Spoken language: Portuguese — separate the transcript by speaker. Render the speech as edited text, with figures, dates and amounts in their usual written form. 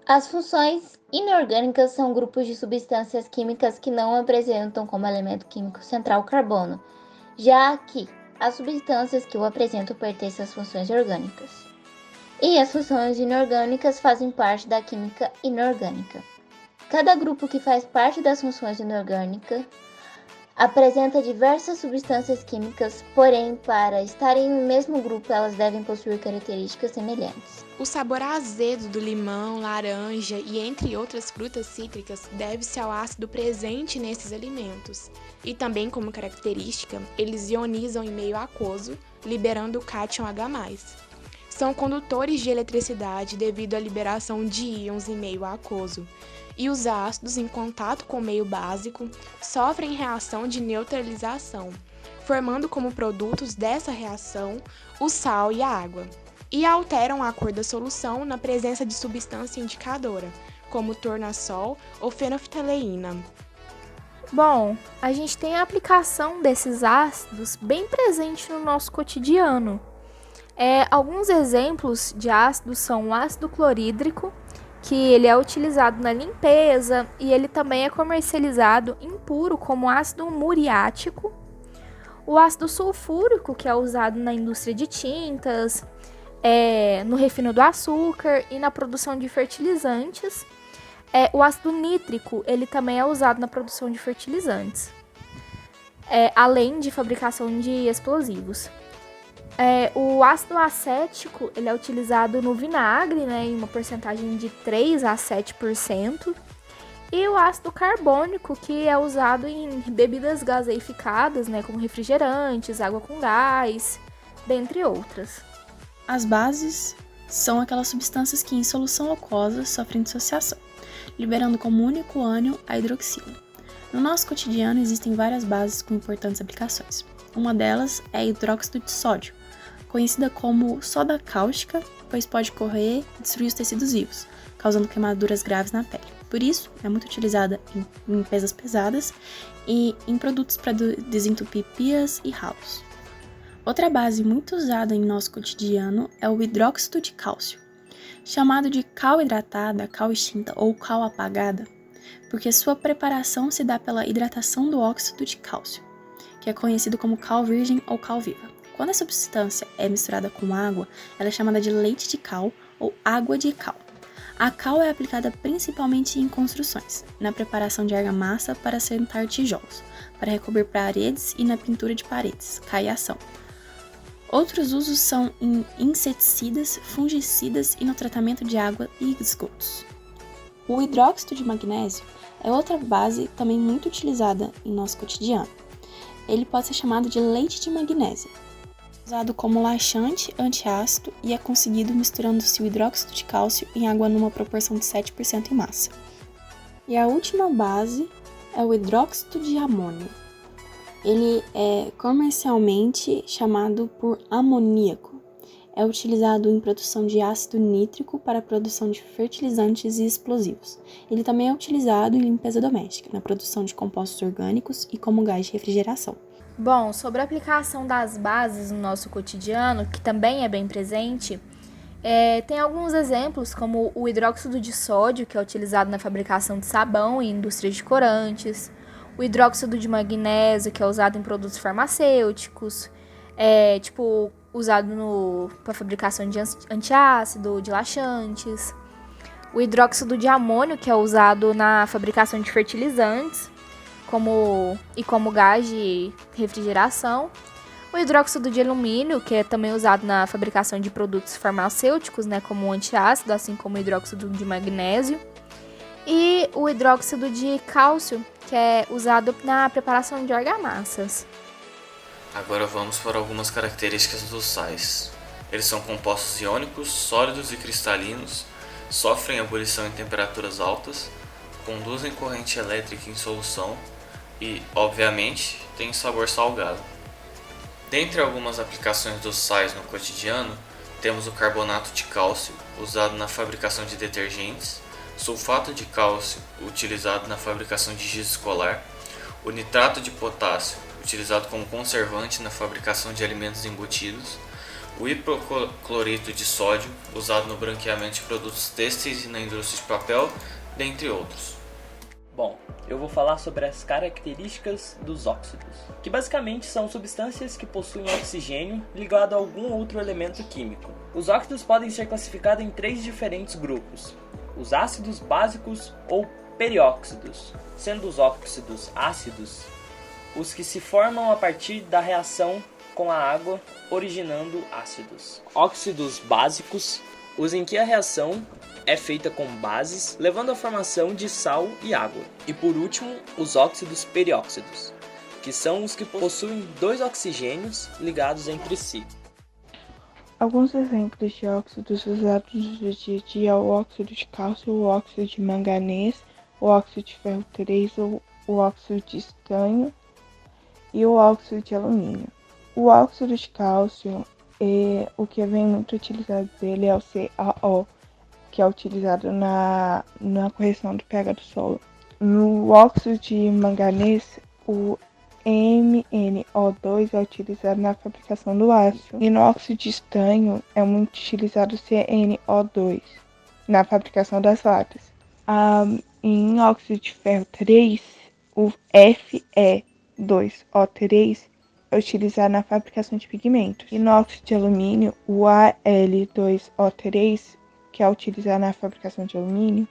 Speaker 1: As funções inorgânicas são grupos de substâncias químicas que não apresentam como elemento químico central o carbono, já que as substâncias que o apresentam pertencem às funções orgânicas. E as funções inorgânicas fazem parte da química inorgânica. Cada grupo que faz parte das funções inorgânicas apresenta diversas substâncias químicas, porém, para estarem no mesmo grupo, elas devem possuir características semelhantes.
Speaker 2: O sabor azedo do limão, laranja e entre outras frutas cítricas deve-se ao ácido presente nesses alimentos. E também, como característica, eles ionizam em meio aquoso, liberando o cátion H+. São condutores de eletricidade devido à liberação de íons em meio aquoso. E os ácidos, em contato com o meio básico, sofrem reação de neutralização, formando como produtos dessa reação o sal e a água. E alteram a cor da solução na presença de substância indicadora, como tornassol ou fenolftaleína.
Speaker 3: Bom, a gente tem a aplicação desses ácidos bem presente no nosso cotidiano. Alguns exemplos de ácidos são o ácido clorídrico, que ele é utilizado na limpeza e ele também é comercializado impuro como ácido muriático. O ácido sulfúrico, que é usado na indústria de tintas, no refino do açúcar e na produção de fertilizantes. O ácido nítrico, ele também é usado na produção de fertilizantes, além de fabricação de explosivos. O ácido acético, ele é utilizado no vinagre, em uma porcentagem de 3 a 7%. E o ácido carbônico, que é usado em bebidas gaseificadas, como refrigerantes, água com gás, dentre outras.
Speaker 4: As bases são aquelas substâncias que em solução aquosa sofrem dissociação, liberando como único ânion a hidroxila. No nosso cotidiano existem várias bases com importantes aplicações. Uma delas é hidróxido de sódio, conhecida como soda cáustica, pois pode corroer e destruir os tecidos vivos, causando queimaduras graves na pele. Por isso, é muito utilizada em limpezas pesadas e em produtos para desentupir pias e ralos. Outra base muito usada em nosso cotidiano é o hidróxido de cálcio, chamado de cal hidratada, cal extinta ou cal apagada, porque sua preparação se dá pela hidratação do óxido de cálcio, que é conhecido como cal virgem ou cal viva. Quando a substância é misturada com água, ela é chamada de leite de cal ou água de cal. A cal é aplicada principalmente em construções, na preparação de argamassa para assentar tijolos, para recobrir paredes e na pintura de paredes, caiação. Outros usos são em inseticidas, fungicidas e no tratamento de água e esgotos. O hidróxido de magnésio é outra base também muito utilizada em nosso cotidiano. Ele pode ser chamado de leite de magnésio, usado como laxante antiácido e é conseguido misturando-se o hidróxido de cálcio em água numa proporção de 7% em massa. E a última base é o hidróxido de amônio. Ele é comercialmente chamado por amoníaco. É utilizado em produção de ácido nítrico para a produção de fertilizantes e explosivos. Ele também é utilizado em limpeza doméstica, na produção de compostos orgânicos e como gás de refrigeração.
Speaker 3: Bom, sobre a aplicação das bases no nosso cotidiano, que também é bem presente, tem alguns exemplos, como o hidróxido de sódio, que é utilizado na fabricação de sabão e indústria de corantes, o hidróxido de magnésio, que é usado em produtos farmacêuticos, usado para fabricação de antiácido, de laxantes, o hidróxido de amônio, que é usado na fabricação de fertilizantes, como gás de refrigeração, o hidróxido de alumínio, que é também usado na fabricação de produtos farmacêuticos, como um antiácido, assim como o hidróxido de magnésio, e o hidróxido de cálcio, que é usado na preparação de argamassas.
Speaker 5: Agora vamos para algumas características dos sais. Eles são compostos iônicos, sólidos e cristalinos, sofrem ebulição em temperaturas altas, conduzem corrente elétrica em solução e, obviamente, têm sabor salgado. Dentre algumas aplicações dos sais no cotidiano, temos o carbonato de cálcio, usado na fabricação de detergentes, sulfato de cálcio, utilizado na fabricação de giz escolar, o nitrato de potássio, utilizado como conservante na fabricação de alimentos embutidos, o hipoclorito de sódio, usado no branqueamento de produtos têxteis e na indústria de papel, dentre outros.
Speaker 6: Bom, eu vou falar sobre as características dos óxidos, que basicamente são substâncias que possuem oxigênio ligado a algum outro elemento químico. Os óxidos podem ser classificados em 3 diferentes grupos: os ácidos básicos ou perióxidos, sendo os óxidos ácidos os que se formam a partir da reação com a água, originando ácidos. Óxidos básicos, os em que a reação é feita com bases, levando à formação de sal e água. E por último, os óxidos perióxidos, que são os que possuem 2 oxigênios ligados entre si.
Speaker 7: Alguns exemplos de óxidos usados no dia a dia é o óxido de cálcio, o óxido de manganês, o óxido de ferro 3, o óxido de estanho e o óxido de alumínio. O óxido de cálcio, o que vem muito utilizado dele é o CaO, que é utilizado na correção do pH do solo. No óxido de manganês, o MnO2 é utilizado na fabricação do aço. E no óxido de estanho é muito utilizado o CnO2 na fabricação das latas. Em óxido de ferro 3, o Fe2O3 é utilizado na fabricação de pigmentos. E no óxido de alumínio, o Al2O3, que é utilizado na fabricação de alumínio,